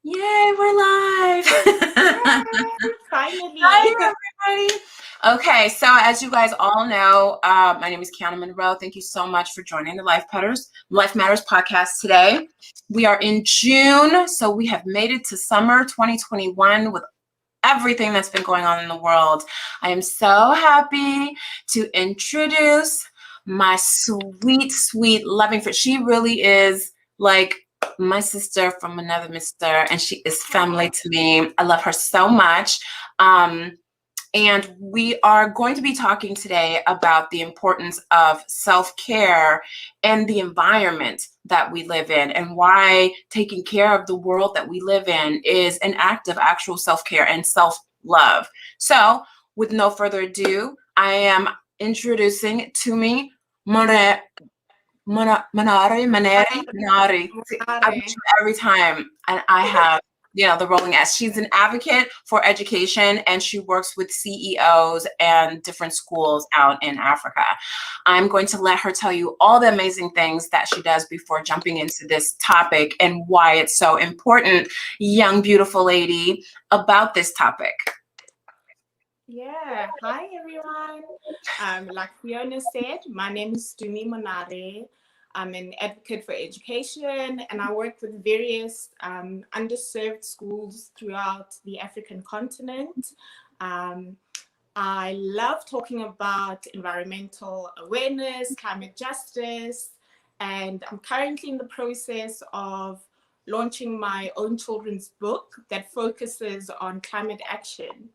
Yay, we're live. Yay, finally. Hi, everybody. Okay, so as you guys all know, my name is Kiana Monroe. Thank you so much for joining the Life Matters podcast today. We are in June, so we have made it to summer 2021 with everything that's been going on in the world. I am so happy to introduce my sweet, sweet, loving friend. She really is like my sister from another mister, and she is family to me. I love her so much. Um, and we are going to be talking today about the importance of self-care and the environment that we live in, and why taking care of the world that we live in is an act of actual self-care and self-love. So, with no further ado, I am introducing to me Monare. Manari. See, I Monare. butcher every time, and I have, the rolling S. She's an advocate for education, and she works with CEOs and different schools out in Africa. I'm going to let her tell you all the amazing things that she does before jumping into this topic and why it's so important, young, beautiful lady, about this topic. Yeah, hi everyone. Like Fiona said, my name is Stumi Monare. I'm an advocate for education and I work with various underserved schools throughout the African continent. Um, I love talking about environmental awareness, climate justice, and I'm currently in the process of launching my own children's book that focuses on climate action.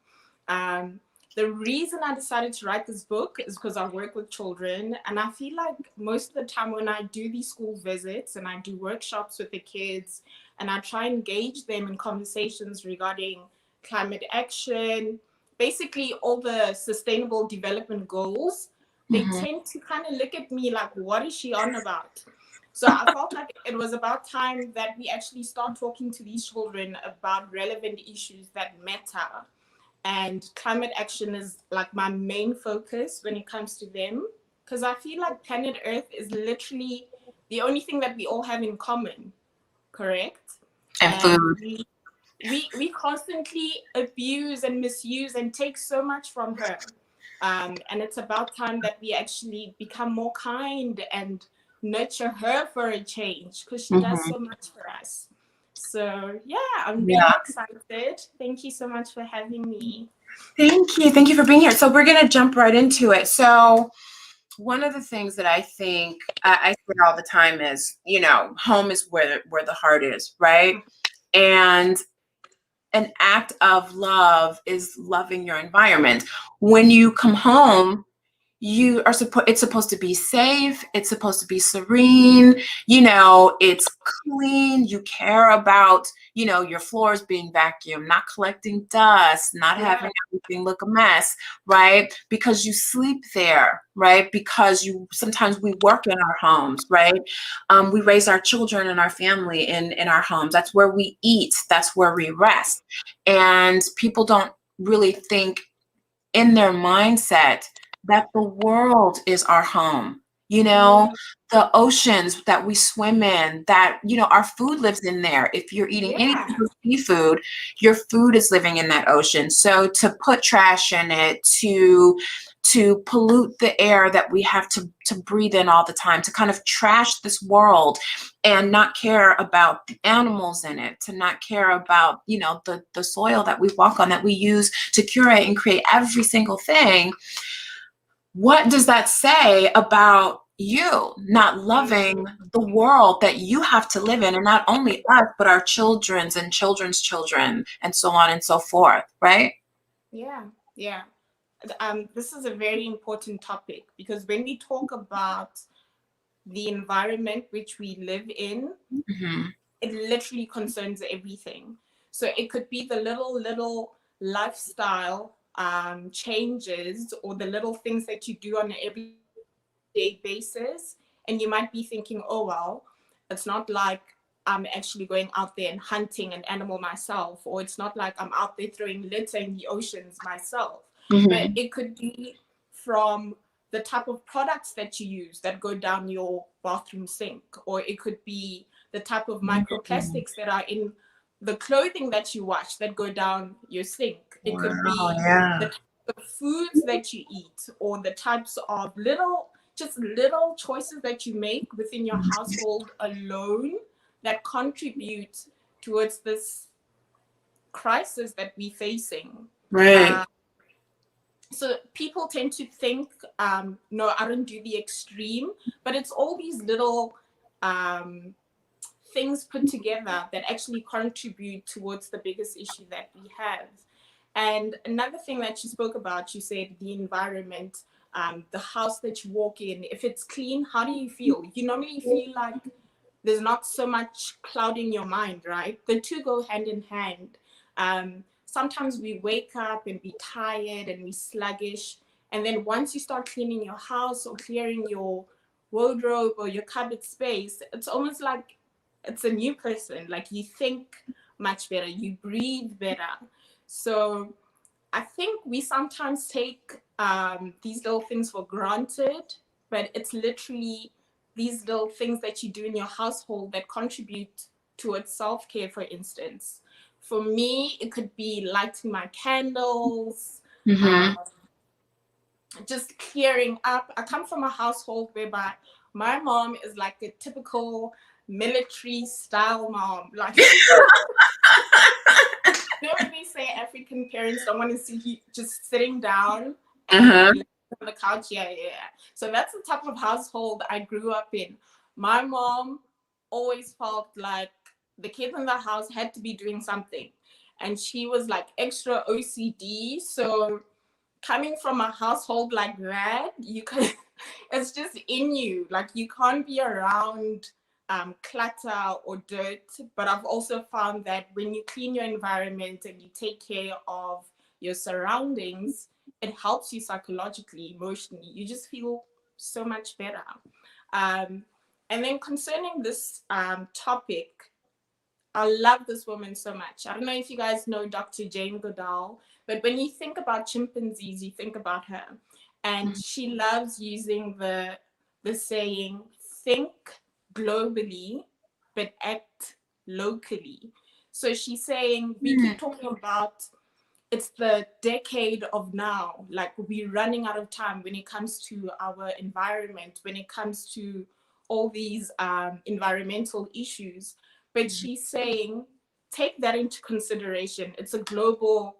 Um, the reason I decided to write this book is because I work with children, and I feel like most of the time when I do these school visits and I do workshops with the kids and I try and engage them in conversations regarding climate action, basically all the sustainable development goals, they Mm-hmm. tend to kind of look at me like, what is she on about? So I felt like it was about time that we actually start talking to these children about relevant issues that matter. And climate action is like my main focus when it comes to them, because I feel like planet Earth is literally the only thing that we all have in common, correct? And And food. we constantly abuse and misuse and take so much from her. And it's about time that we actually become more kind and nurture her for a change, because she does Mm-hmm. so much for us. So yeah, I'm Yeah. really excited. Thank you so much for having me. Thank you. Thank you for being here. So we're going to jump right into it. So one of the things that I think I say all the time is, home is where the heart is, right? And an act of love is loving your environment. When you come home, it's supposed to be safe, it's supposed to be serene, it's clean, you care about, your floors being vacuumed, not collecting dust, not having Yeah, everything look a mess, right? Because you sleep there, right? Because you sometimes we work in our homes, right? We raise our children and our family in our homes. That's where we eat, that's where we rest. And people don't really think in their mindset that the world is our home. You know, mm, the oceans that we swim in, that, our food lives in there. If you're eating any yeah, type of seafood, your food is living in that ocean. So to put trash in it, to pollute the air that we have to breathe in all the time, to kind of trash this world and not care about the animals in it, to not care about, the soil that we walk on, that we use to curate and create every single thing. What does that say about you not mm, loving the world that you have to live in, and not only us, but our children's and children's children, and so on and so forth, right? yeah, yeah. This is a very important topic because when we talk about the environment which we live in, Mm-hmm. it literally concerns everything. So it could be the little lifestyle changes or the little things that you do on an everyday basis, and you might be thinking, oh well, it's not like I'm actually going out there and hunting an animal myself, or it's not like I'm out there throwing litter in the oceans myself. But Mm-hmm. it could be from the type of products that you use that go down your bathroom sink, or it could be the type of microplastics that are in the clothing that you wash that go down your sink. It could be the type of foods that you eat, or the types of little choices that you make within your household alone that contribute towards this crisis that we're facing. Right. So people tend to think, no, I don't do the extreme, but it's all these little things put together that actually contribute towards the biggest issue that we have. And another thing that you spoke about, you said the environment, the house that you walk in, if it's clean, how do you feel? You normally feel like there's not so much clouding your mind, right? The two go hand in hand. Sometimes we wake up and be tired and we sluggish. And then once you start cleaning your house or clearing your wardrobe or your cupboard space, it's almost like it's a new person. Like you think much better, you breathe better. So I think we sometimes take these little things for granted, but it's literally these little things that you do in your household that contribute towards self-care, for instance. For me, it could be lighting my candles, just clearing up. I come from a household whereby my mom is like a typical military style mom. Like, you know when they say African parents don't want to see you just sitting down and on the couch? Yeah. So that's the type of household I grew up in. My mom always felt like the kids in the house had to be doing something, and she was like extra OCD. So coming from a household like that, you can it's just in you. Like you can't be around clutter or dirt. But I've also found that when you clean your environment and you take care of your surroundings, it helps you psychologically, emotionally. You just feel so much better. And then concerning this topic, I love this woman so much. I don't know if you guys know Dr. Jane Goodall, but when you think about chimpanzees, you think about her. And she loves using the saying, think globally, but act locally. So she's saying, we keep talking about it's the decade of now. Like we're running out of time when it comes to our environment, when it comes to all these environmental issues. But she's saying, take that into consideration. It's a global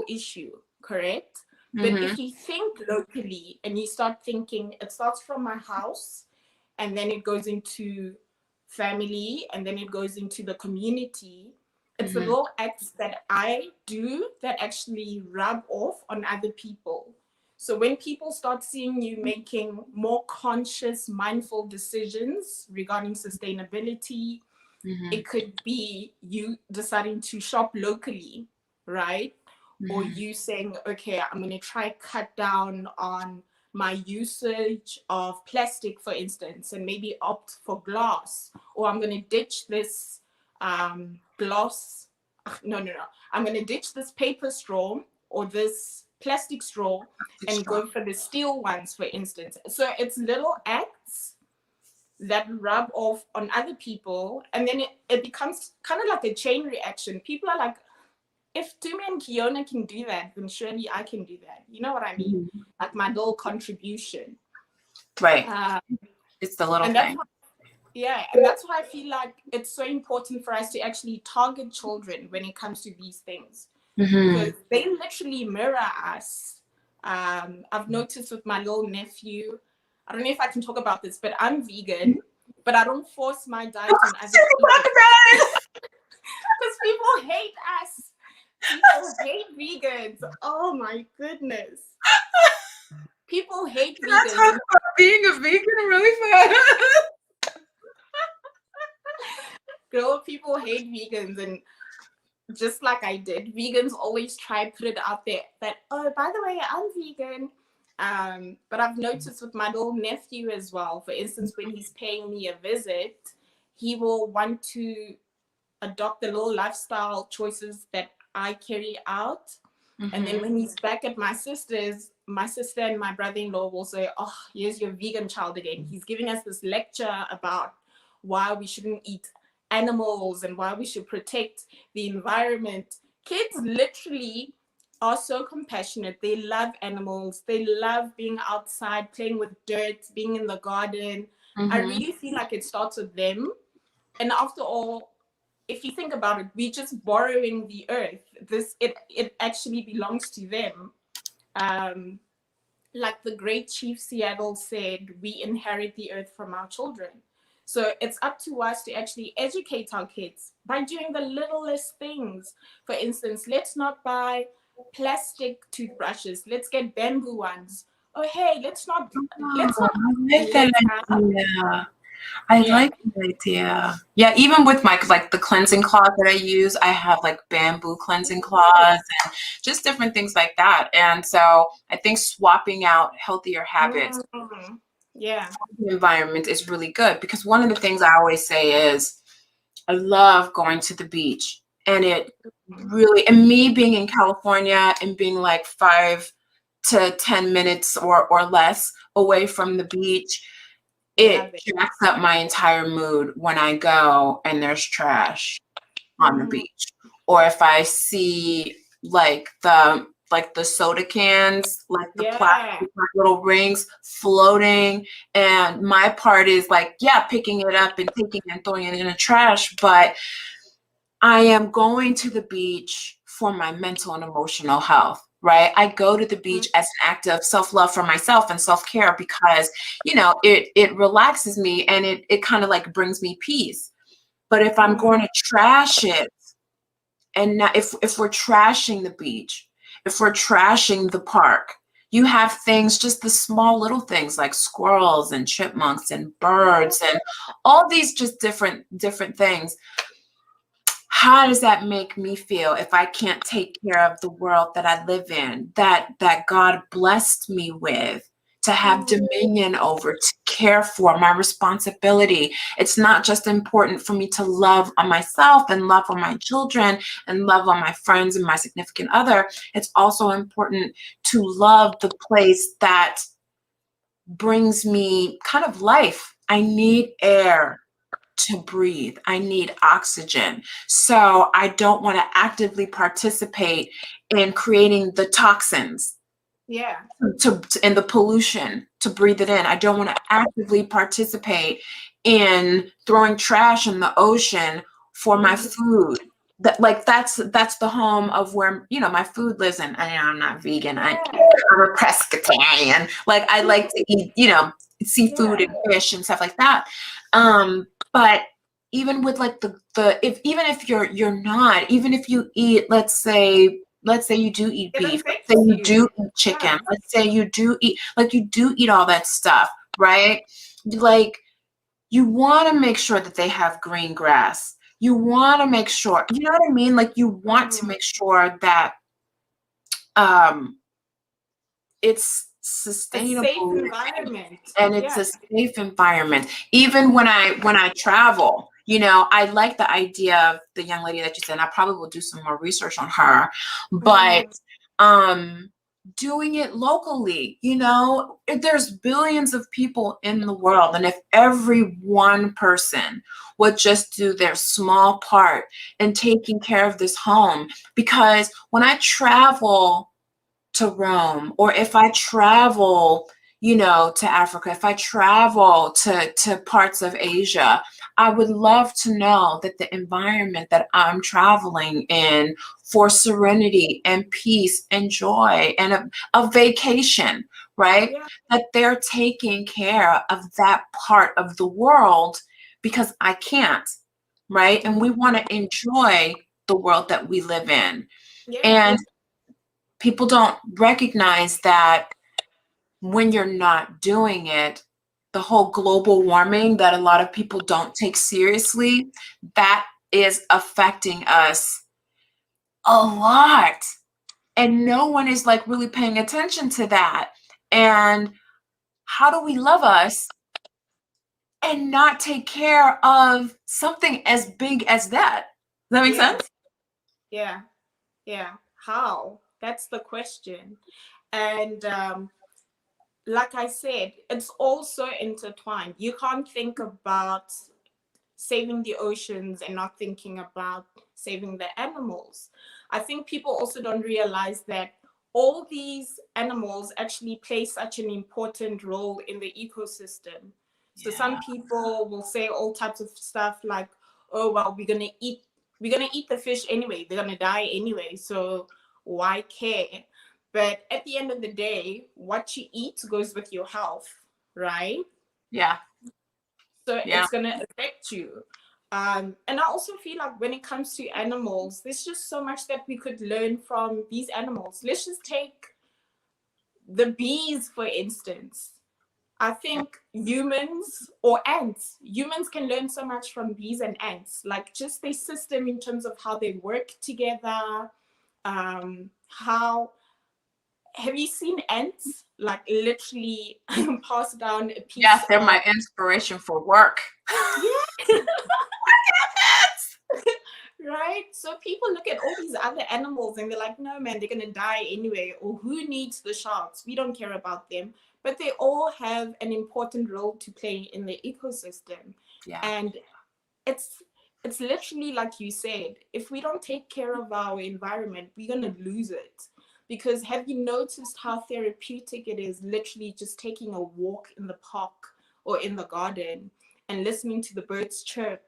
issue, correct? But if you think locally and you start thinking, it starts from my house, and then it goes into family, and then it goes into the community. It's the little acts that I do that actually rub off on other people. So when people start seeing you making more conscious, mindful decisions regarding sustainability, it could be you deciding to shop locally, right? Or you saying, okay, I'm going to try cut down on my usage of plastic, for instance, and maybe opt for glass. Or I'm going to ditch this glass. No. I'm going to ditch this paper straw or this plastic straw and go for the steel ones, for instance. So it's little acts that rub off on other people, and then it becomes kind of like a chain reaction. People are like, if Tumi and Kiona can do that, then surely I can do that. You know what I mean? Like my little contribution. Right. It's the little thing. And that's why I feel like it's so important for us to actually target children when it comes to these things. Because they literally mirror us. I've noticed with my little nephew, I don't know if I can talk about this, but I'm vegan, but I don't force my diet on other people. Because people hate us. People hate vegans. Oh my goodness. People hate vegans. Talk about being a vegan really fast. Girl, people hate vegans, and just like I did, vegans always try to put it out there that, oh, by the way, I'm vegan. But I've noticed with my little nephew as well, for instance, when he's paying me a visit, he will want to adopt the little lifestyle choices that I carry out. And then when he's back at my sister's, my sister and my brother-in-law will say, oh, here's your vegan child again. He's giving us this lecture about why we shouldn't eat animals and why we should protect the environment. Kids literally are so compassionate. They love animals. They love being outside, playing with dirt, being in the garden. I really feel like it starts with them. And after all, if you think about it, we're just borrowing the earth. It actually belongs to them. Like the great Chief Seattle said, we inherit the earth from our children. So it's up to us to actually educate our kids by doing the littlest things. For instance, let's not buy plastic toothbrushes. Let's get bamboo ones. Oh, hey, let's not Oh, I like that litter. idea. I Yeah. like the idea. Yeah, even with my like the cleansing cloth that I use, I have like bamboo cleansing cloths and just different things like that. And so I think swapping out healthier habits Yeah. for the environment is really good because one of the things I always say is I love going to the beach and it really, and me being in California and being like 5 to 10 minutes or less away from the beach, Love it it. jacks up my entire mood when I go and there's trash on the beach. Or if I see like the soda cans, like the Yeah. plastic like little rings floating, and my part is like, yeah, picking it up and taking it and throwing it in the trash, but I am going to the beach for my mental and emotional health, right? I go to the beach as an act of self-love for myself and self-care because, it relaxes me and it kind of like brings me peace. But if I'm going to trash it, and now if we're trashing the beach, if we're trashing the park, you have things, just the small little things like squirrels and chipmunks and birds and all these just different things. How does that make me feel if I can't take care of the world that I live in, that God blessed me with, to have dominion over, to care for, my responsibility? It's not just important for me to love on myself and love on my children and love on my friends and my significant other. It's also important to love the place that brings me kind of life. I need air to breathe. I need oxygen. So I don't want to actively participate in creating the toxins Yeah. and the pollution to breathe it in. I don't want to actively participate in throwing trash in the ocean for my food. That's the home of where my food lives in. I'm not vegan. I'm a pescatarian. Like I like to eat seafood and fish and stuff like that. But even with like even if you're not, even if you eat, let's say you do eat It beef, let's say affects you you. do eat chicken, let's say you do eat all that stuff, right? Like you want to make sure that they have green grass. You want to make sure, you know what I mean? Like you want to make sure that um it's A safe sustainable environment. and it's Yeah. a safe environment. Even when I travel, I like the idea of the young lady that you said, and I probably will do some more research on her, but doing it locally, there's billions of people in the world, and if every one person would just do their small part in taking care of this home, because when I travel to Rome, or if I travel, to Africa, if I travel to parts of Asia, I would love to know that the environment that I'm traveling in for serenity and peace and joy and a vacation, right? Yeah. That they're taking care of that part of the world because I can't, right? And we want to enjoy the world that we live in. Yeah. And people don't recognize that when you're not doing it, the whole global warming that a lot of people don't take seriously, that is affecting us a lot. And no one is like really paying attention to that. And how do we love us and not take care of something as big as that? Does that make Yeah. sense? Yeah. Yeah. How? That's the question. And like I said, it's also intertwined. You can't think about saving the oceans and not thinking about saving the animals. I think people also don't realize that all these animals actually play such an important role in the ecosystem. So some people will say all types of stuff like, oh well, we're gonna eat the fish anyway, they're gonna die anyway, so why care? But at the end of the day, what you eat goes with your health, right? Yeah. So Yeah. it's gonna affect you. And I also feel like when it comes to animals, there's just so much that we could learn from these animals. Let's just take the bees, for instance. I think humans can learn so much from bees and ants, like just their system in terms of how they work together. How have you seen ants like literally pass down a Yes, piece they're of my inspiration for work. yeah. Right? So people look at all these other animals and they're like, no, man, they're going to die anyway. Or who needs the sharks? We don't care about them. But they all have an important role to play in the ecosystem. Yeah. And it's literally like you said, if we don't take care of our environment, we're going to lose it. Because have you noticed how therapeutic it is literally just taking a walk in the park or in the garden and listening to the birds chirp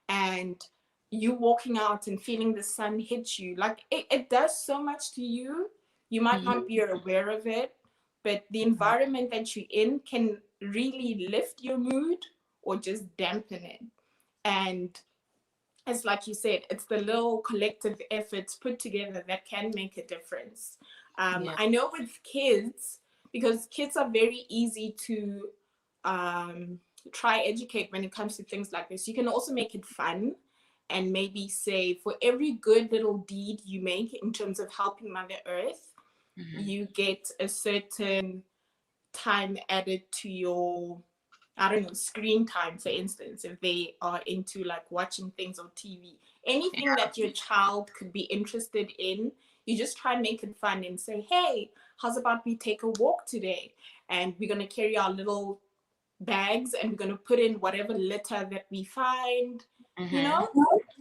and you walking out and feeling the sun hit you? Like it does so much to you. You might Mhm. not be aware of it, but the environment that you're in can really lift your mood or just dampen it. And it's like you said, it's the little collective efforts put together that can make a difference. Yeah. I know with kids, because kids are very easy to try educate when it comes to things like this. You can also make it fun and maybe say for every good little deed you make in terms of helping Mother Earth, you get a certain time added to your, I don't know, screen time, for instance, if they are into like watching things on TV, anything that your child could be interested in, you just try and make it fun and say, hey, how's about we take a walk today? And we're going to carry our little bags and we're going to put in whatever litter that we find, you know?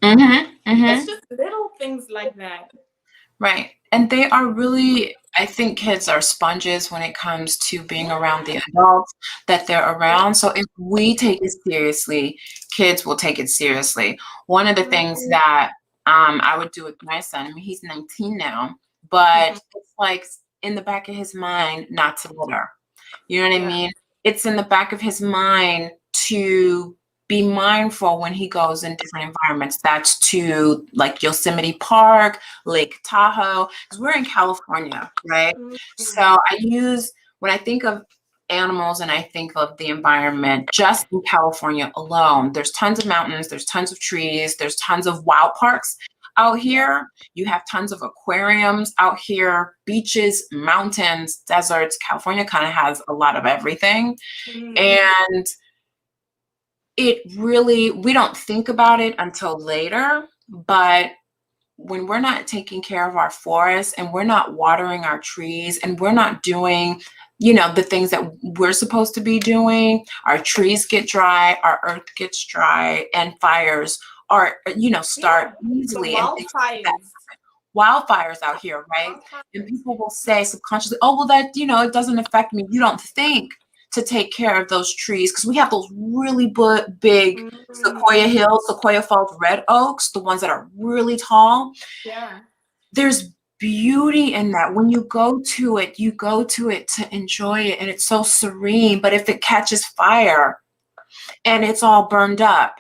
It's just little things like that. Right. And they are really, I think kids are sponges when it comes to being around the adults that they're around. So if we take it seriously, kids will take it seriously. One of the things that I would do with my son, I mean, he's 19 now, but it's like in the back of his mind not to litter. You know what I mean? It's in the back of his mind to be mindful when he goes in different environments. That's to like Yosemite Park, Lake Tahoe, because we're in California, right? So I use, when I think of animals and I think of the environment just in California alone, there's tons of mountains, there's tons of trees, there's tons of wild parks out here. You have tons of aquariums out here, beaches, mountains, deserts. California kind of has a lot of everything. And it really, we don't think about it until later, but when we're not taking care of our forests and we're not watering our trees and we're not doing, you know, the things that we're supposed to be doing, our trees get dry, our earth gets dry, and fires are, you know, start easily. The And wildfires out here, right? And people will say subconsciously, oh, well, that, you know, it doesn't affect me. You don't think to take care of those trees because we have those really big Sequoia Hills, Sequoia Falls red oaks, the ones that are really tall. Yeah. There's beauty in that. When you go to it to enjoy it, and it's so serene. But if it catches fire and it's all burned up,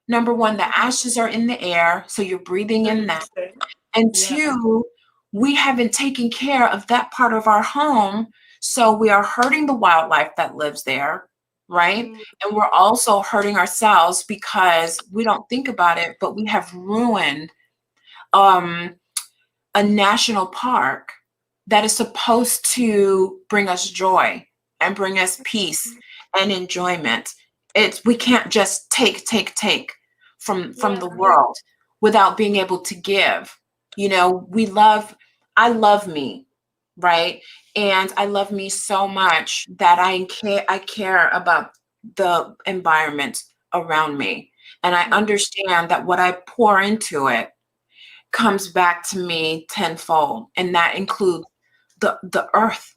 number one, the ashes are in the air, so you're breathing in that. And two, we haven't taken care of that part of our home, so we are hurting the wildlife that lives there, right? And we're also hurting ourselves because we don't think about it, but we have ruined a national park that is supposed to bring us joy and bring us peace and enjoyment. We can't just take from the world without being able to give. You know, I love me, right? And I love me so much that I care about the environment around me. And I understand that what I pour into it comes back to me tenfold. And that includes the earth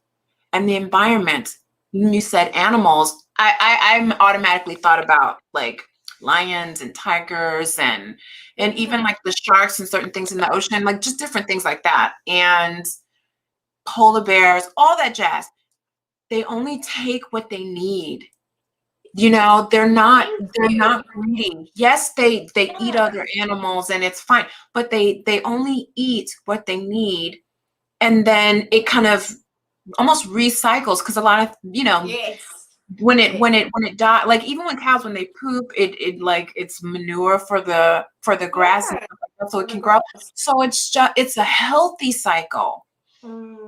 and the environment. When you said animals, I'm automatically thought about like lions and tigers and even like the sharks and certain things in the ocean, like just different things like that. And polar bears, all that jazz. They only take what they need. You know, they're not greedy. Yes, they eat other animals and it's fine, but they only eat what they need. And then it kind of almost recycles, because a lot of, you know, when it die, like even when cows, when they poop, it like it's manure for the grass and stuff like that, so it can grow. So it's a healthy cycle.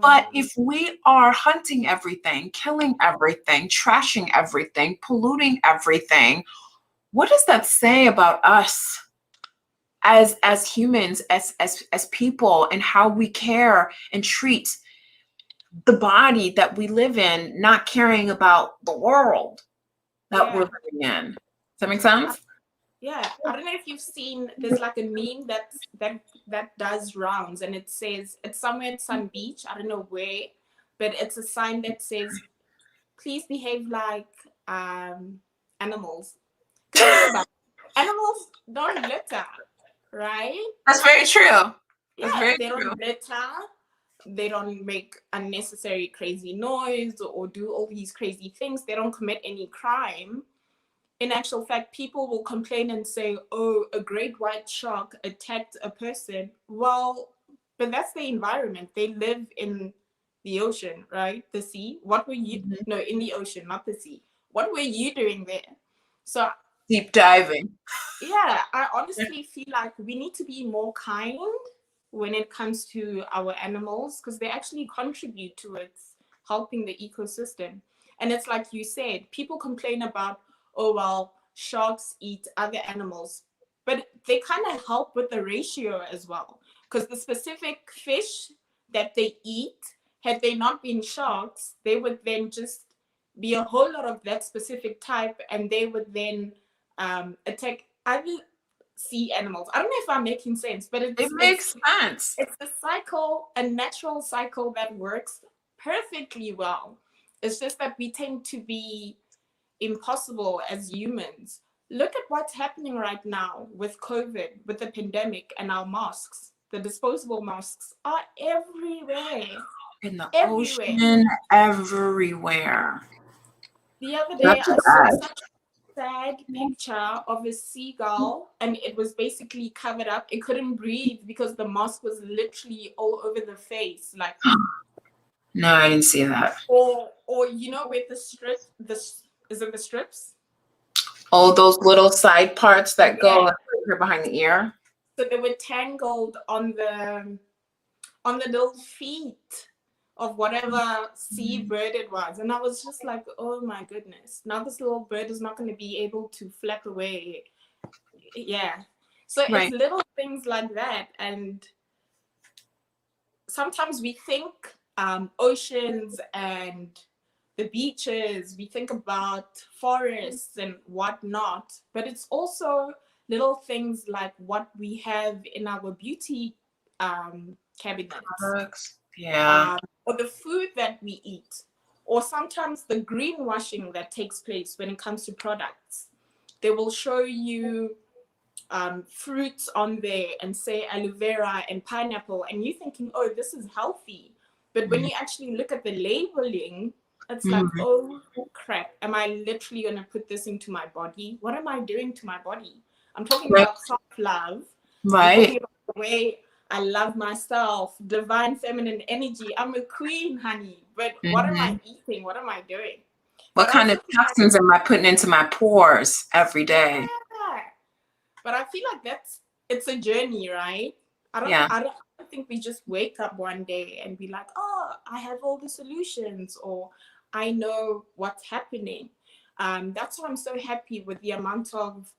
But if we are hunting everything, killing everything, trashing everything, polluting everything, what does that say about us as humans, as people, and how we care and treat the body that we live in, not caring about the world that we're living in? Does that make sense? Yeah, I don't know if you've seen, there's like a meme that does rounds, and it says, it's somewhere in some beach, I don't know where, but it's a sign that says, please behave like animals. Because think about it, animals don't litter, right? That's very true. That's very they true. don't litter. They don't make unnecessary crazy noise or do all these crazy things. They don't commit any crime. In actual fact, people will complain and say, oh, a great white shark attacked a person. Well, but that's the environment. They live in the ocean, right? The sea. What were you? No, in the ocean, not the sea. What were you doing there? So deep diving. I honestly feel like we need to be more kind when it comes to our animals, because they actually contribute towards helping the ecosystem. And it's like you said, people complain about, oh, well, sharks eat other animals, but they kind of help with the ratio as well. Because the specific fish that they eat, had they not been sharks, they would then just be a whole lot of that specific type, and they would then attack other sea animals. I don't know if I'm making sense, but it makes sense. It's a cycle, a natural cycle that works perfectly well. It's just that we tend to be impossible as humans. Look at what's happening right now with COVID, with the pandemic, and our masks. The disposable masks are everywhere. In the ocean, everywhere. The other day, I saw such a sad picture of a seagull, and it was basically covered up. It couldn't breathe because the mask was literally all over the face. Like, no, I didn't see that. Or you know, with the strip, is it the strips? Oh, those little side parts that go here behind the ear. So they were tangled on the little feet of whatever sea bird it was. And I was just like, oh my goodness, now this little bird is not going to be able to flap away. Yeah. So it's little things like that. And sometimes we think oceans and the beaches, we think about forests and whatnot, but it's also little things like what we have in our beauty cabinets. Or the food that we eat, or sometimes the greenwashing that takes place when it comes to products. They will show you fruits on there and say aloe vera and pineapple, and you're thinking, oh, this is healthy. But when you actually look at the labeling, it's like, oh crap, am I literally going to put this into my body? What am I doing to my body? I'm talking about self-love. I'm talking about the way I love myself, divine feminine energy. I'm a queen, honey. But what am I eating? What am I doing? What kind of toxins am I putting into my pores every day? Yeah. But I feel like it's a journey, right? I don't think we just wake up one day and be like, oh, I have all the solutions, or I know what's happening. That's why I'm so happy with the amount of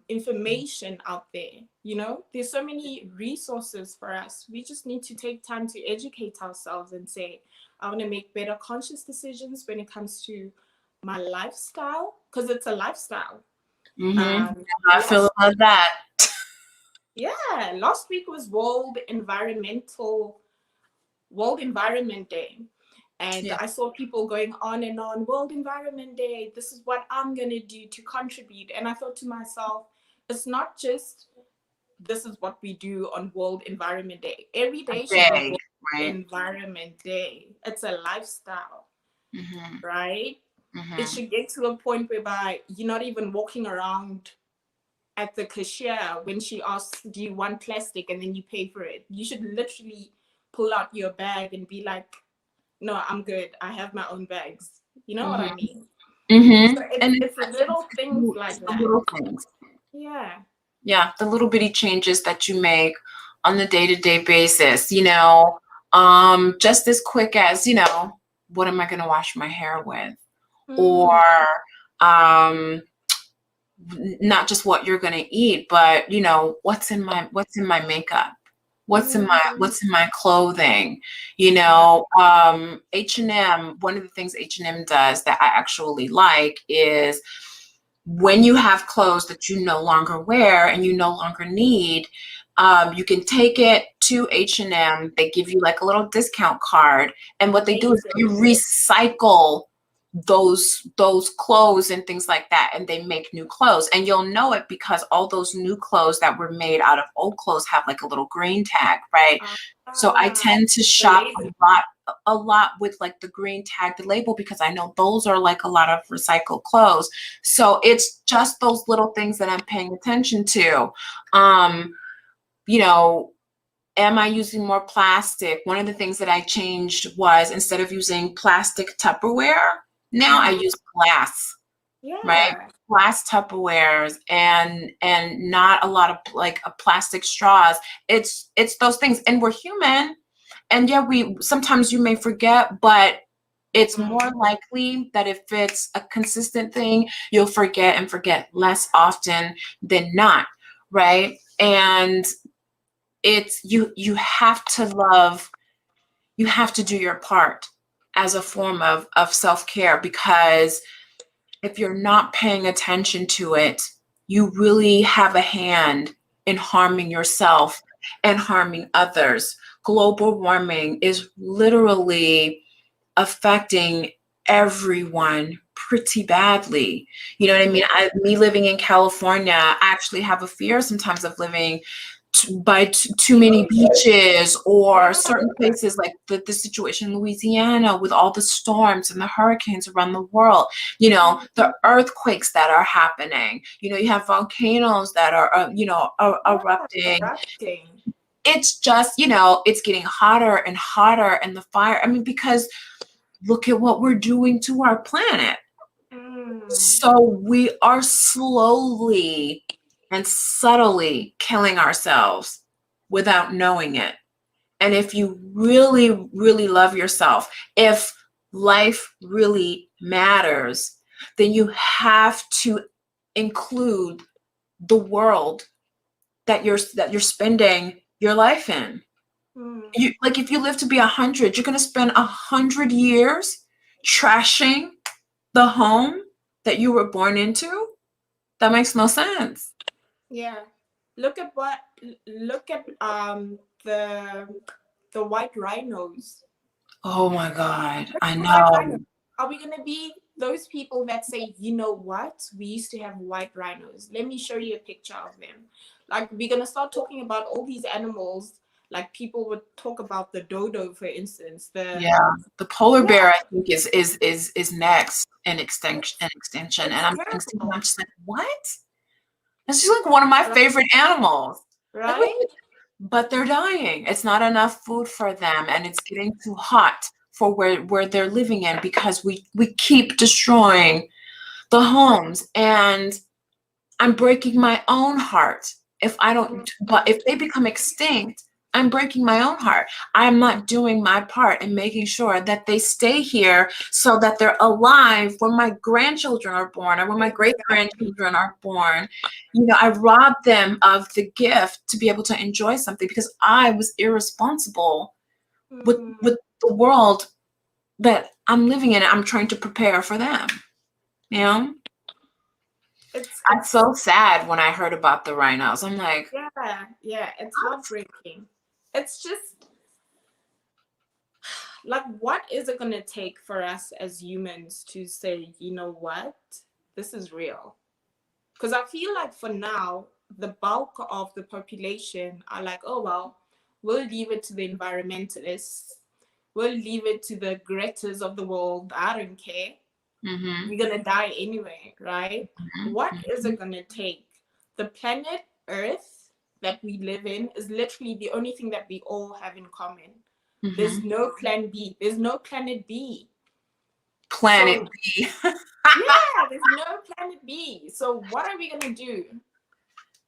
information out there. You know, there's so many resources for us. We just need to take time to educate ourselves and say, I want to make better conscious decisions when it comes to my lifestyle, because it's a lifestyle. Mm-hmm. Um, How I feel last about that. yeah, last week was World Environment Day. And Yeah. I saw people going on, World Environment Day, this is what I'm going to do to contribute. And I thought to myself, it's not just this is what we do on World Environment Day. Every A day should be day, World right? Environment Day. It's a lifestyle, Mm-hmm. right? It Mm-hmm. should get to a point whereby you're not even walking around at the cashier when she asks, do you want plastic? And then you pay for it. You should literally pull out your bag and be like, no, I'm good. I have my own bags. You know what Mm-hmm. I mean? Mm-hmm. So And it's the little things it's like the that. little things. Yeah. Yeah, the little bitty changes that you make on the day-to-day basis, just as quick as, what am I going to wash my hair with? Or Mm, um, not just what you're going to eat, but, what's in my makeup? What's in my clothing? right. H&M, one of the things H&M does that I actually like is when you have clothes that you no longer wear and you no longer need, you can take it to H&M. They give you like a little discount card, and what they do is Amazing. you recycle those clothes and things like that, and they make new clothes. And you'll know it because all those new clothes that were made out of old clothes have like a little green tag, right? So I Ah, tend to the shop label. a lot with like the green tag, the label, because I know those are like a lot of recycled clothes. So it's just those little things that I'm paying attention to. Um, you know, am I using more plastic? One of the things that I changed was, instead of using plastic Tupperware, now I Mhm. use glass, right? Yeah. Glass Tupperwares, and not a lot of like plastic straws. It's those things, and we're human, and yeah, we sometimes you may forget, but it's Mm, more likely that if it's a consistent thing, you'll forget and forget less often than not, right? And it's you have to love, you have to do your part as a form of self-care, because if you're not paying attention to it, you really have a hand in harming yourself and harming others. Global warming is literally affecting everyone pretty badly. You know what I mean? Me living in California, I actually have a fear sometimes of living by too many beaches, or yeah. certain places like the situation in Louisiana with all the storms and the hurricanes around the world, the earthquakes that are happening, you have volcanoes that are, Yeah. erupting. Erupting. It's just, it's getting hotter and hotter, and the fire, I mean, because look at what we're doing to our planet. Mm, So we are slowly and subtly killing ourselves without knowing it. And if you really, really love yourself, if life really matters, then you have to include the world that you're spending your life in. mm. Like, if you live to be 100, you're going to spend 100 years trashing the home that you were born into? That makes no sense. Yeah. Look at what look at the white rhinos. Oh my God, I The white rhinos. know. Are we gonna be those people that say, you know what? We used to have white rhinos. Let me show you a picture of them. Like we're gonna start talking about all these animals. Like people would talk about the dodo, for instance. Yeah, the polar Yeah, bear, I think, is next in extinction, and it's I'm thinking, I'm terrible, just like, what? This is like one of my right? favorite animals. Like, Right? but they're dying. It's not enough food for them, and it's getting too hot for where they're living in, because we keep destroying the homes. And I'm breaking my own heart if I don't, but if they become extinct, I'm breaking my own heart. I'm not doing my part in making sure that they stay here so that they're alive when my grandchildren are born, or when my great Exactly. grandchildren are born. I robbed them of the gift to be able to enjoy something because I was irresponsible with Mm, with the world that I'm living in. I'm trying to prepare for them, you know? I'm so sad when I heard about the rhinos. I'm like, yeah, it's heartbreaking. It's just like, what is it going to take for us as humans to say, you know what, this is real? Because I feel like for now, the bulk of the population are like, oh, well, we'll leave it to the environmentalists. We'll leave it to the Gretas of the world. I don't care. We're going to die anyway, right? What is it going to take? The planet Earth that we live in is literally the only thing that we all have in common. There's no plan B. There's no planet B. Planet B. Yeah, there's no planet B. So what are we going to do?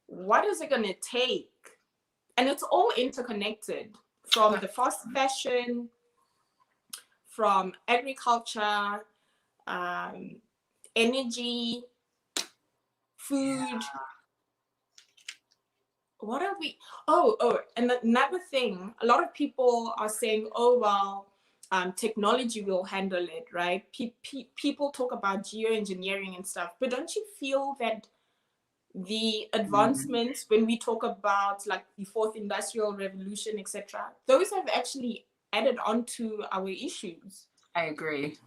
What is it going to take? And it's all interconnected, from the fast fashion, from agriculture, energy, food. What are we? And another thing, a lot of people are saying, oh, well, technology will handle it, right? People talk about geoengineering and stuff, but don't you feel that the advancements, when we talk about like the fourth industrial revolution, etc., those have actually added on to our issues? I agree.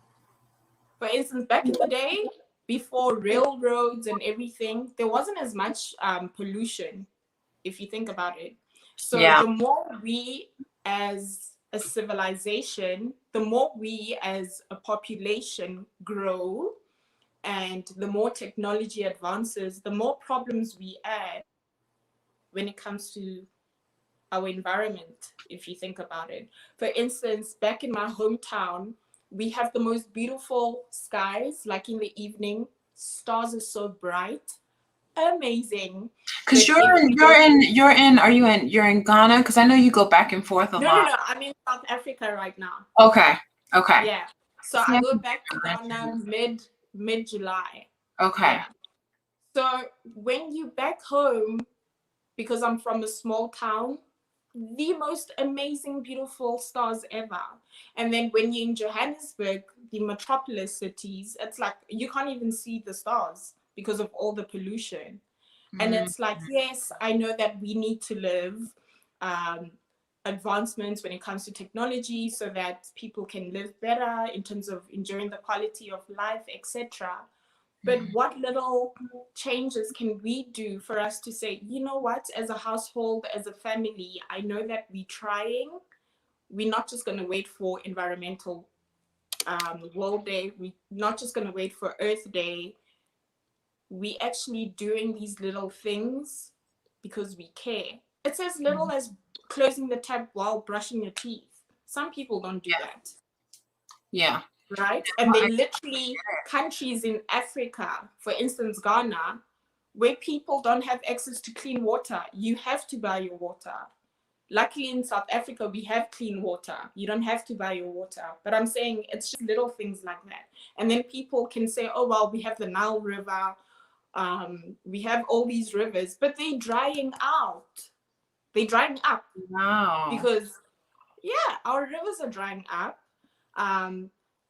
For instance, back in the day, before railroads and everything, there wasn't as much pollution, if you think about it. So the more we as a civilization, the more we as a population grow, and the more technology advances, the more problems we add when it comes to our environment, if you think about it. For instance, back in my hometown, we have the most beautiful skies, like in the evening, stars are so bright, amazing. Because you're in Ghana? Because I know you go back and forth a lot. No, I'm in South Africa right now. Okay. Yeah. So I go back to Ghana mid-July. Okay. Yeah. So when you back home, because I'm from a small town, the most amazing, beautiful stars ever. And then when you're in Johannesburg, the metropolis cities, it's like you can't even see the stars because of all the pollution. And it's like, yes, I know that we need to live advancements when it comes to technology so that people can live better in terms of enjoying the quality of life, etc. But what little changes can we do for us to say, you know what, as a household, as a family, I know that we're trying. We're not just going to wait for Environmental World Day. We're not just going to wait for Earth Day. We actually doing these little things because we care. It's as little as closing the tap while brushing your teeth. Some people don't do that. Yeah. Right? And they literally, countries in Africa, for instance, Ghana, where people don't have access to clean water, you have to buy your water. Luckily in South Africa, we have clean water. You don't have to buy your water. But I'm saying it's just little things like that. And then people can say, oh, well, we have the Nile River. We have all these rivers, but they're drying out. They're drying up. Wow. Because, yeah, our rivers are drying up.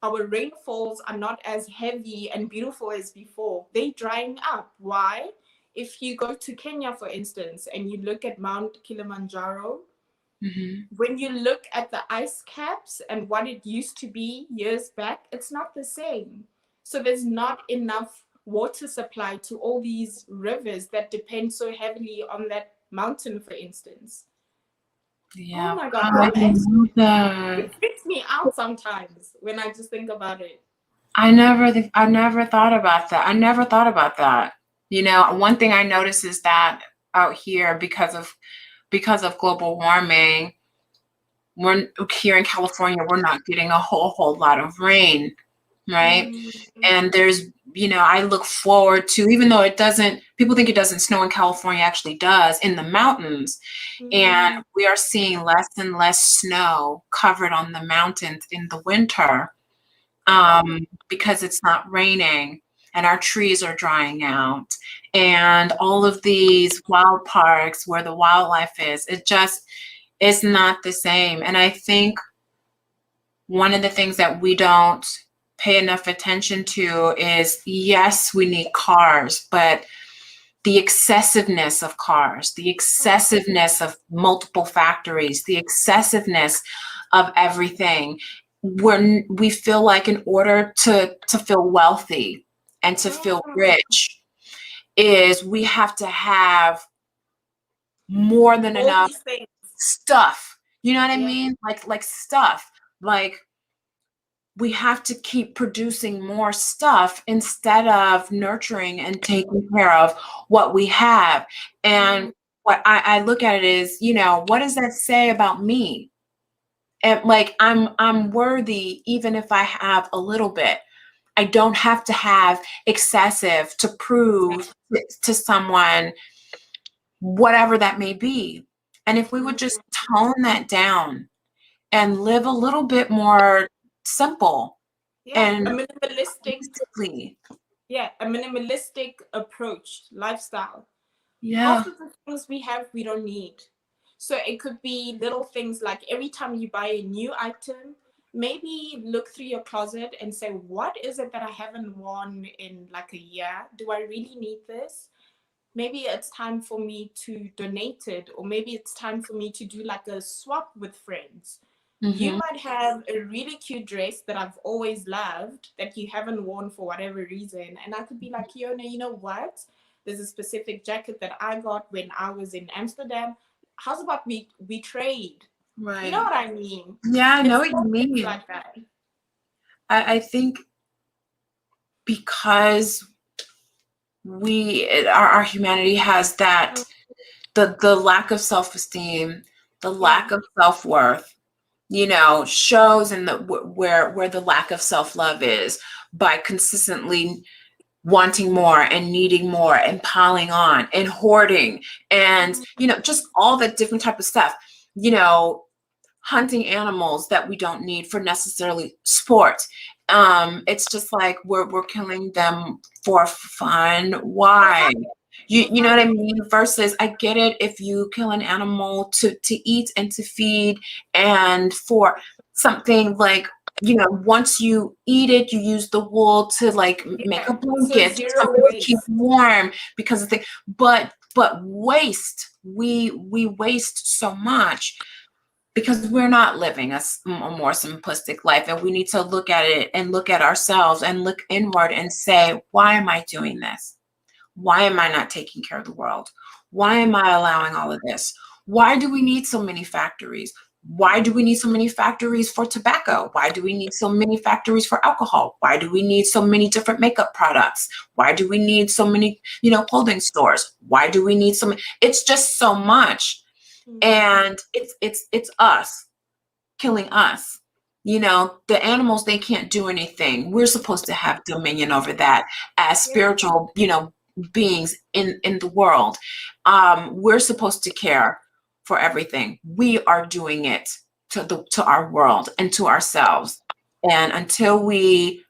Our rainfalls are not as heavy and beautiful as before. They're drying up. Why? If you go to Kenya, for instance, and you look at Mount Kilimanjaro, when you look at the ice caps and what it used to be years back, it's not the same. So there's not enough water supply to all these rivers that depend so heavily on that mountain, for instance. Yeah. Oh my God. It freaks me out sometimes when I just think about it. I never thought about that. You know, one thing I notice is that out here, because of global warming, we're here in California, we're not getting a whole lot of rain, right? And there's, you know, I look forward to, even though people think it doesn't snow in California, actually does in the mountains. And we are seeing less and less snow covered on the mountains in the winter because it's not raining and our trees are drying out. And all of these wild parks where the wildlife is, it's not the same. And I think one of the things that we don't pay enough attention to is, yes, we need cars, but the excessiveness of cars, the excessiveness of multiple factories, the excessiveness of everything, when we feel like in order to feel wealthy and to feel rich is we have to have more than All enough these things. stuff. You know what I Yeah. mean? Like stuff. Like we have to keep producing more stuff instead of nurturing and taking care of what we have. And what I look at it is, you know, what does that say about me? And like I'm worthy even if I have a little bit. I don't have to have excessive to prove to someone whatever that may be. And if we would just tone that down and live a little bit more simple Yeah, and a minimalistic, holistically. a minimalistic approach, lifestyle. Yeah. Half of the things we have, we don't need. So it could be little things like every time you buy a new item, maybe look through your closet and say, what is it that I haven't worn in like a year? Do I really need this? Maybe it's time for me to donate it, or maybe it's time for me to do like a swap with friends. You Mm-hmm. might have a really cute dress that I've always loved that you haven't worn for whatever reason. And I could be like, Yona, you know what? There's a specific jacket that I got when I was in Amsterdam. How's about we trade? You know Right. what I mean? Yeah, I know It's what you small things mean. like that. I think because our humanity has that the lack of self-esteem, the Yeah. lack of self-worth, you know, shows in the where the lack of self-love is by consistently wanting more and needing more and piling on and hoarding and, you know, just all that different type of stuff, you know, hunting animals that we don't need for necessarily sport. It's just like we're killing them for fun. For Why? fun. You know what I mean? Versus I get it if you kill an animal to eat and to feed and for something like, you know, once you eat it, you use the wool to like make a Yeah. So blanket, zero something to keep waste. warm because of the but waste, we waste so much because we're not living a more simplistic life, and we need to look at it and look at ourselves and look inward and say, why am I doing this? Why am I not taking care of the world? Why am I allowing all of this? Why do we need so many factories? Why do we need so many factories for tobacco? Why do we need so many factories for alcohol? Why do we need so many different makeup products? Why do we need so many, you know, clothing stores? Why do we need so many? It's just so much. And it's us killing us. You know, the animals, they can't do anything. We're supposed to have dominion over that as Yeah. spiritual, you know, beings in the world. We're supposed to care for everything. We are doing it to our world and to ourselves. And until we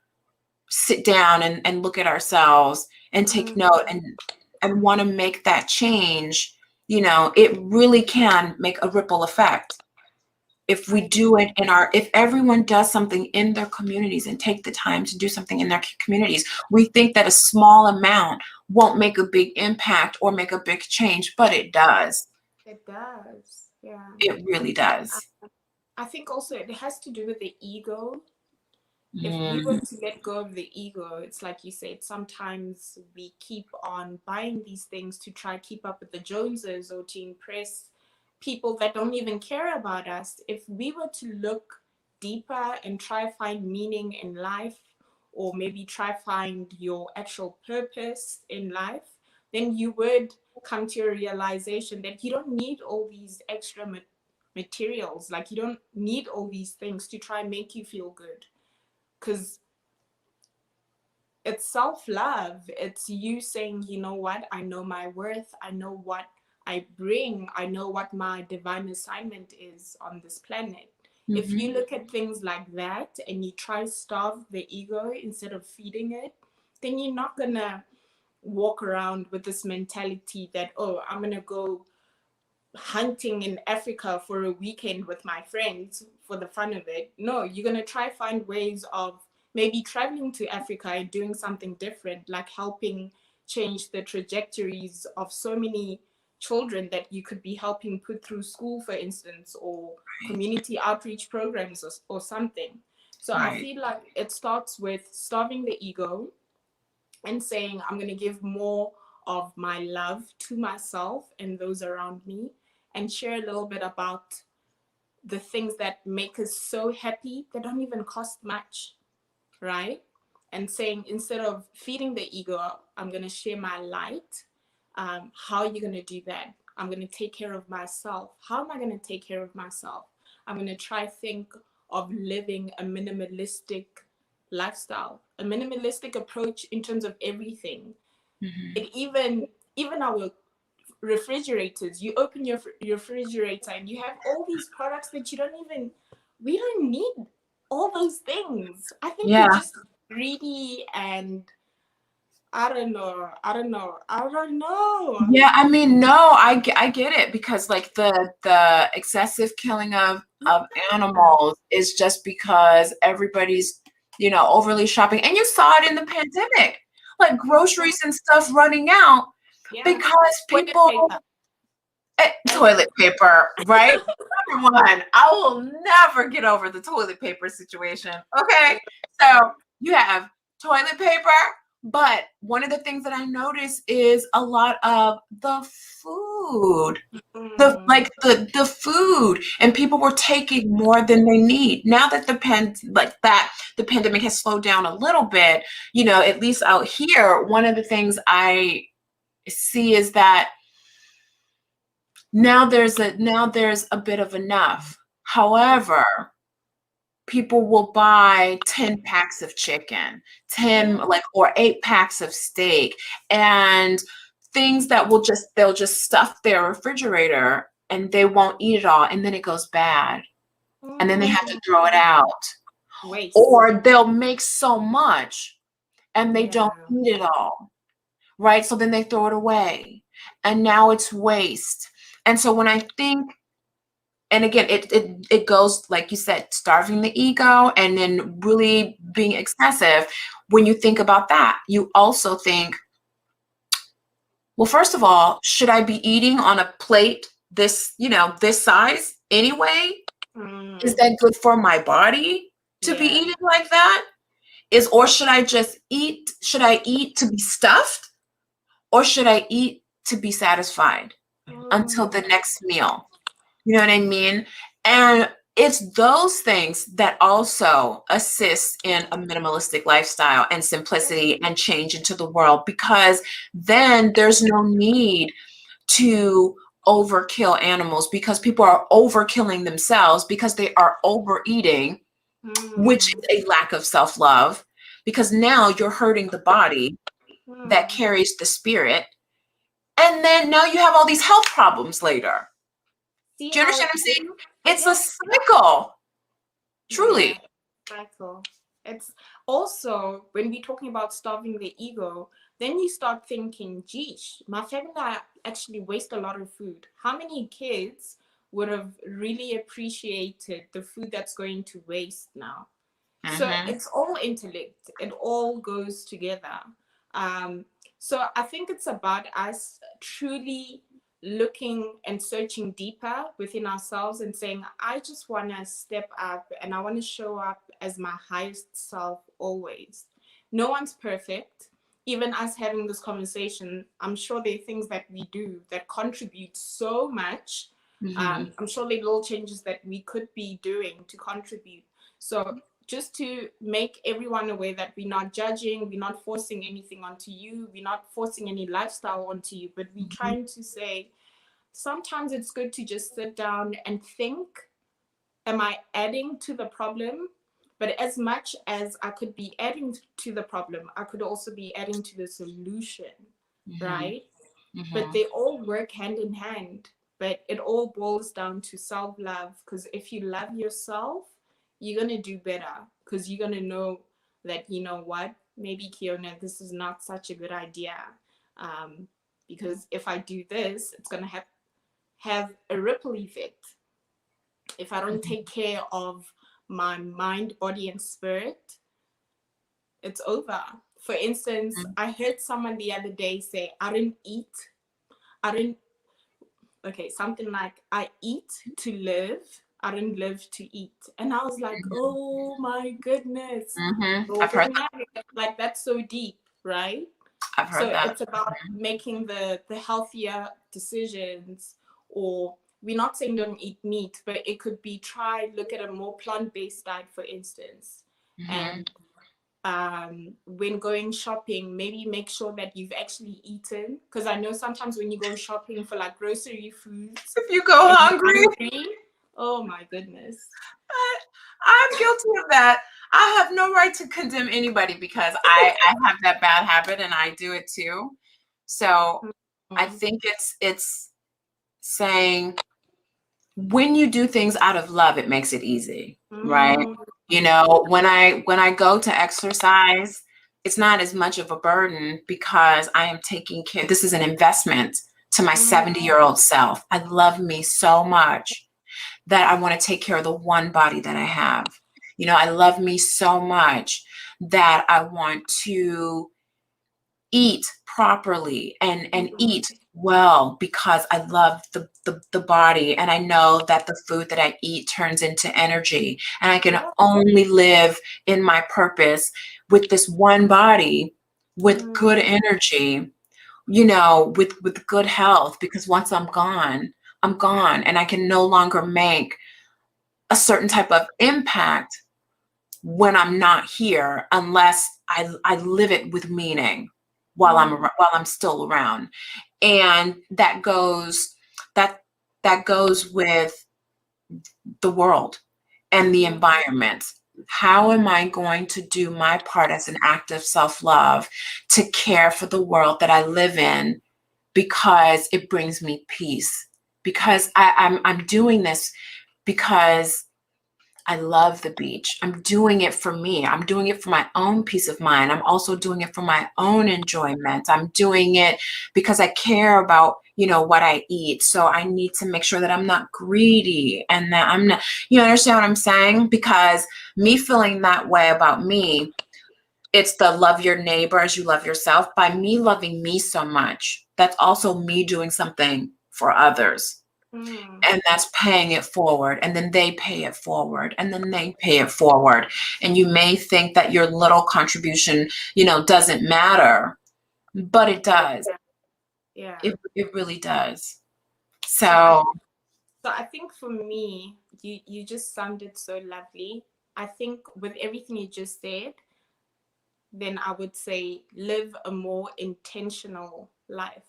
sit down and look at ourselves and take note and want to make that change, you know, it really can make a ripple effect if we do it if everyone does something in their communities and take the time to do something in their communities. We think that a small amount won't make a big impact or make a big change, but it does. It does. Yeah. It really does. I think also it has to do with the ego. If we were Mm, to let go of the ego, it's like you said, sometimes we keep on buying these things to try keep up with the Joneses or to impress people that don't even care about us. If we were to look deeper and try find meaning in life, or maybe try find your actual purpose in life, then you would come to a realization that you don't need all these extra materials. Like you don't need all these things to try and make you feel good, because it's self-love. It's you saying, you know what, I know my worth, I know what I bring, I know what my divine assignment is on this planet. If mhm. you look at things like that and you try starve the ego instead of feeding it, then you're not gonna walk around with this mentality that, oh, I'm gonna go hunting in Africa for a weekend with my friends for the fun of it. No, you're gonna try find ways of maybe traveling to Africa and doing something different, like helping change the trajectories of so many children that you could be helping put through school, for instance, or community outreach programs, or something. So I Right. feel like it starts with starving the ego and saying, I'm going to give more of my love to myself and those around me, and share a little bit about the things that make us so happy that don't even cost much, right? And saying, instead of feeding the ego, I'm going to share my light. How are you going to do that? I'm going to take care of myself. How am I going to take care of myself? I'm going to try think of living a minimalistic lifestyle, a minimalistic approach in terms of everything. Mm-hmm. It even our refrigerators, you open your refrigerator and you have all these products that we don't need all those things. I think we're Yeah. just greedy, and I don't know. Yeah, I mean, no, I get it, because like the excessive killing of animals is just because everybody's, overly shopping. And you saw it in the pandemic, like groceries and stuff running out Yeah, because toilet people paper. toilet paper, right? Number one, I will never get over the toilet paper situation. Okay. So you have toilet paper, but one of the things that I notice is a lot of the food. The food, and people were taking more than they need. Now that the pandemic has slowed down a little bit, at least out here, one of the things I see is that now there's a bit of enough. However, people will buy 10 packs of chicken, 10 like or 8 packs of steak, and things that they'll just stuff their refrigerator and they won't eat it all, and then it goes bad. And then they have to throw it out. Waste. Or they'll make so much and they don't Yeah. eat it all. Right? So then they throw it away. And now it's waste. And so when I think, and again, it goes, like you said, starving the ego and then really being excessive. When you think about that, you also think, well, first of all, should I be eating on a plate this size anyway? Is that good for my body to be Yeah. eating like that? Or should I just eat? Should I eat to be stuffed, or should I eat to be satisfied until the next meal? You know what I mean? And it's those things that also assist in a minimalistic lifestyle and simplicity and change into the world, because then there's no need to overkill animals, because people are overkilling themselves because they are overeating, which is a lack of self-love, because now you're hurting the body that carries the spirit. And then now you have all these health problems later. See Do you how understand it what I'm saying? is? It's a Yeah. cycle, Yeah. truly. Cycle. It's also, when we're talking about starving the ego, then you start thinking, geesh, my family actually waste a lot of food. How many kids would have really appreciated the food that's going to waste now? So Mm-hmm. it's all intellect. It all goes together. Um, so I think it's about us truly looking and searching deeper within ourselves and saying, I just want to step up and I want to show up as my highest self always. No one's perfect. Even us having this conversation, I'm sure there are things that we do that contribute so much. Mm-hmm. I'm sure there are little changes that we could be doing to contribute. So just to make everyone aware that we're not judging, we're not forcing anything onto you, we're not forcing any lifestyle onto you, but we're trying to say sometimes it's good to just sit down and think, am I adding to the problem? But as much as I could be adding to the problem, I could also be adding to the solution, Mm-hmm. right? But Mm-hmm. they all work hand in hand. But it all boils down to self-love, because if you love yourself, you're going to do better, because you're going to know that, you know what, maybe Kiona, this is not such a good idea. Because if I do this, it's going to have a ripple effect. If I don't take care of my mind, body, and spirit, it's over. For instance, I heard someone the other day say, I didn't eat. I didn't, okay, something like, I eat to live. I didn't live to eat. And I was like, oh my goodness. I've heard that. Like, that's so deep, right? I've heard So that. it's about making the healthier decisions, or we're not saying don't eat meat, but it could be look at a more plant-based diet, for instance. And when going shopping, maybe make sure that you've actually eaten, because I know sometimes when you go shopping for like grocery foods, If you go hungry, oh my goodness. I'm guilty of that. I have no right to condemn anybody because I have that bad habit and I do it too. So I think it's saying when you do things out of love, it makes it easy, right? You know, when I go to exercise, it's not as much of a burden because I am taking care. This is an investment to my 70-year-old self. I love me so much that I want to take care of the one body that I have. You know, I love me so much that I want to eat properly and eat well because I love the body, and I know that the food that I eat turns into energy, and I can only live in my purpose with this one body with good energy, you know, with good health, because once I'm gone and I can no longer make a certain type of impact when I'm not here unless I live it with meaning while I'm still around. And that goes with the world and the environment. How am I going to do my part as an act of self-love to care for the world that I live in, because it brings me peace? Because I'm doing this because I love the beach. I'm doing it for me. I'm doing it for my own peace of mind. I'm also doing it for my own enjoyment. I'm doing it because I care about, you know, what I eat. So I need to make sure that I'm not greedy and that I'm not, you understand what I'm saying? Because me feeling that way about me, it's the love your neighbor as you love yourself. By me loving me so much, that's also me doing something for others. And that's paying it forward. And then they pay it forward. And then they pay it forward. And you may think that your little contribution, you know, doesn't matter, but it does. Yeah. It really does. So I think for me, you just sounded so lovely. I think with everything you just said, then I would say live a more intentional life.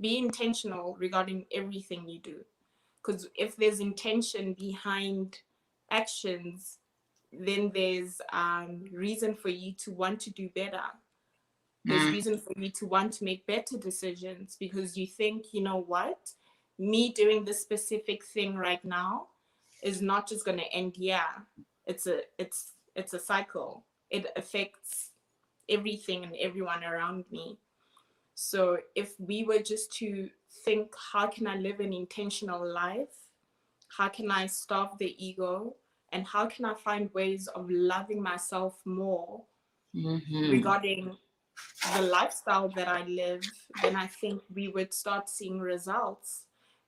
Be intentional regarding everything you do. Because if there's intention behind actions, then there's reason for you to want to do better. There's reason for you to want to make better decisions, because you think, you know what, me doing this specific thing right now is not just going to end here. It's a cycle. It affects everything and everyone around me. So if we were just to think, how can I live an intentional life? How can I starve the ego? And how can I find ways of loving myself more regarding the lifestyle that I live? Then I think we would start seeing results.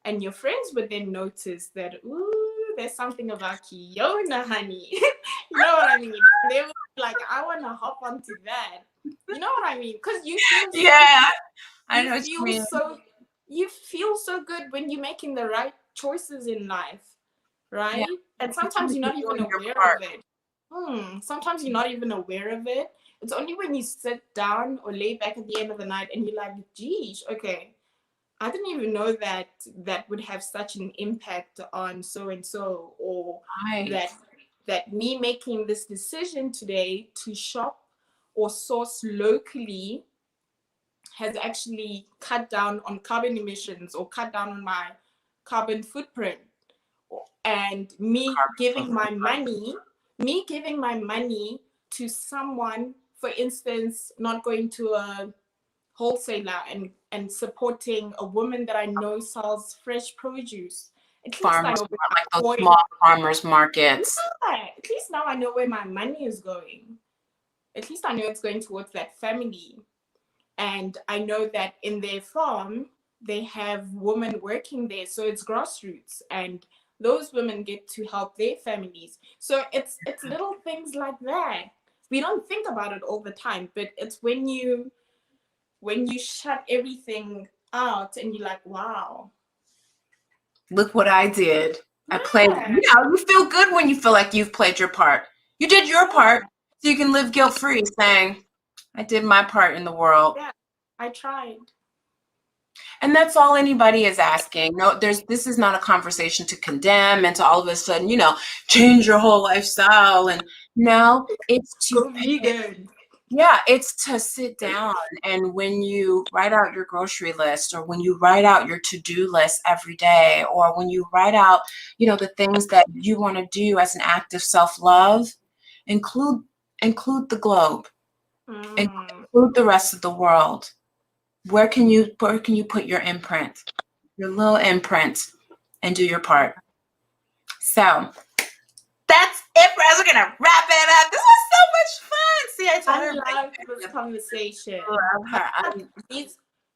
And your friends would then notice that, ooh, there's something about Kiona, honey. You know what I mean? They would be like, I want to hop onto that. You know what I mean? Because you feel I know what you mean. You feel so good when you're making the right choices in life, right? And sometimes you're not even aware of it. Sometimes you're not even aware of it. It's only when you sit down or lay back at the end of the night and you're like, geez, okay, I didn't even know that that would have such an impact on so and so, or that me making this decision today to shop or source locally has actually cut down on carbon emissions or cut down on my carbon footprint. And me giving my money to someone, for instance, not going to a wholesaler and supporting a woman that I know sells fresh produce. At least I know like those small farmers markets. At least now I know where my money is going. at least I know it's going towards that family. And I know that in their farm, they have women working there. So it's grassroots. And those women get to help their families. So it's little things like that. We don't think about it all the time, but it's when you shut everything out and you're like, wow. Look what I did. I played, Yeah. you feel good when you feel like you've played your part. You did your part, so you can live guilt-free, saying, I did my part in the world. Yeah, I tried. And that's all anybody is asking. No, this is not a conversation to condemn and to all of a sudden, change your whole lifestyle. And no, it's to Go vegan. Yeah, it's to sit down, and when you write out your grocery list, or when you write out your to-do list every day, or when you write out, the things that you want to do as an act of self-love, include the globe, include the rest of the world. Where can you put your imprint, your little imprint, and do your part? So that's it for us. We're gonna wrap it up. This was so much fun. See, I love this conversation. I love her.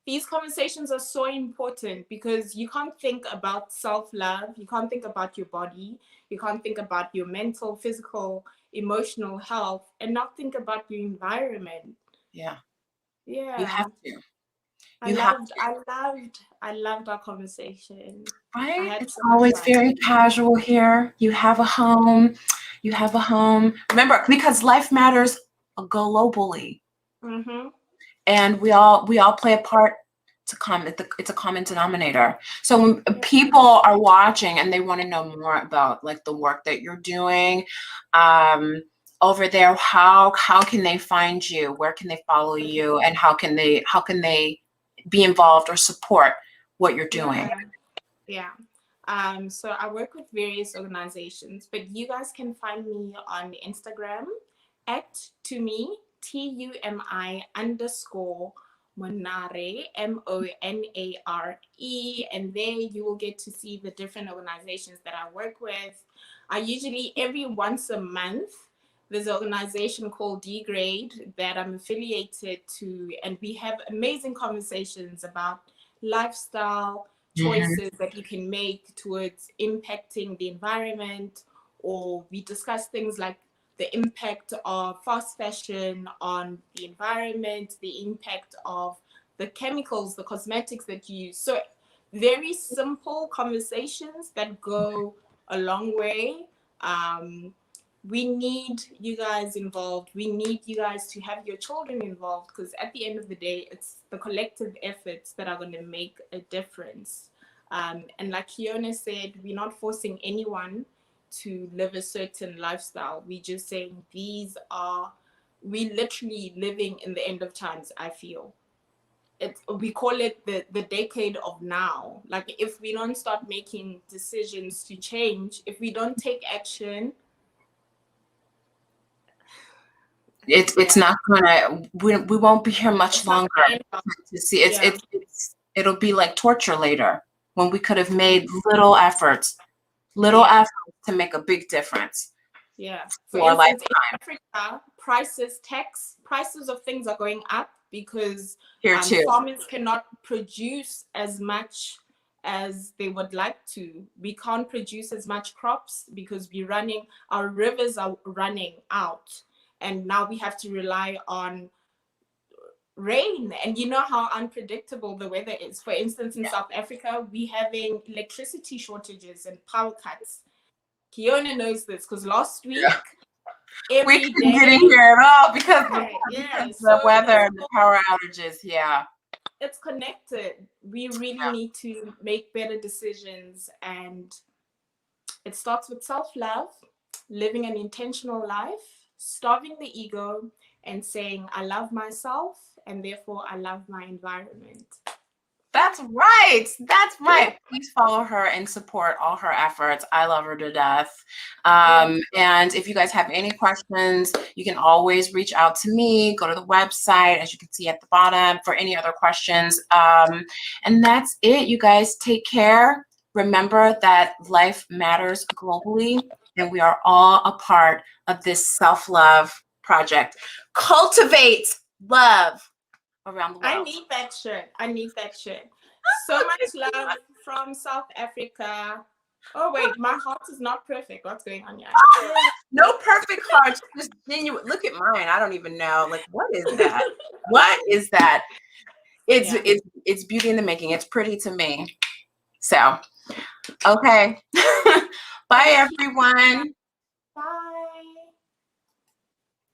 These conversations are so important because you can't think about self-love, you can't think about your body, you can't think about your mental, physical, emotional health, and not think about your environment. Yeah. Yeah. You have to. I loved our conversation. Right? It's always very casual here. You have a home. You have a home. Remember, because life matters globally. Mm-hmm. And we all play a part. It's a common denominator. So when people are watching and they want to know more about like the work that you're doing over there, how can they find you? Where can they follow you? And how can they be involved or support what you're doing? Yeah. So I work with various organizations, but you guys can find me on Instagram at Tumi, TUMI _ Monare, MONARE. And there you will get to see the different organizations that I work with. I usually, every once a month, there's an organization called Dgrade that I'm affiliated to, and we have amazing conversations about lifestyle choices that you can make towards impacting the environment, or we discuss things like the impact of fast fashion on the environment, the impact of the chemicals, the cosmetics that you use. So very simple conversations that go a long way. We need you guys involved. We need you guys to have your children involved, because at the end of the day, it's the collective efforts that are going to make a difference. And like Fiona said, we're not forcing anyone to live a certain lifestyle. We're just saying we literally living in the end of times, I feel. We call it the decade of now. Like, if we don't start making decisions to change, if we don't take action, it's not gonna, we won't be here much longer to see. It'll be like torture later, when we could have made little efforts to make a big difference. Yeah. For instance, in Africa, prices of things are going up because farmers cannot produce as much as they would like to. We can't produce as much crops because our rivers are running out. And now we have to rely on rain. And you know how unpredictable the weather is. For instance, in South Africa, we're having electricity shortages and power cuts. Kiona knows this because last week, every day, we couldn't get in here at all because of the weather and the power outages. Yeah. It's connected. We really need to make better decisions, and it starts with self-love, living an intentional life, starving the ego, and saying, I love myself, and therefore I love my environment. That's right. That's right. Please follow her and support all her efforts. I love her to death. And if you guys have any questions, you can always reach out to me. Go to the website, as you can see at the bottom, for any other questions. And that's it. You guys take care. Remember that life matters globally, and we are all a part of this self-love project. Cultivate love around the world. I need that shirt. So much love from South Africa. Oh wait, my heart is not perfect. What's going on here? No perfect hearts, just genuine. Look at mine. I don't even know. Like, what is that? What is that? It's beauty in the making. It's pretty to me. So, okay. Bye, everyone. Bye.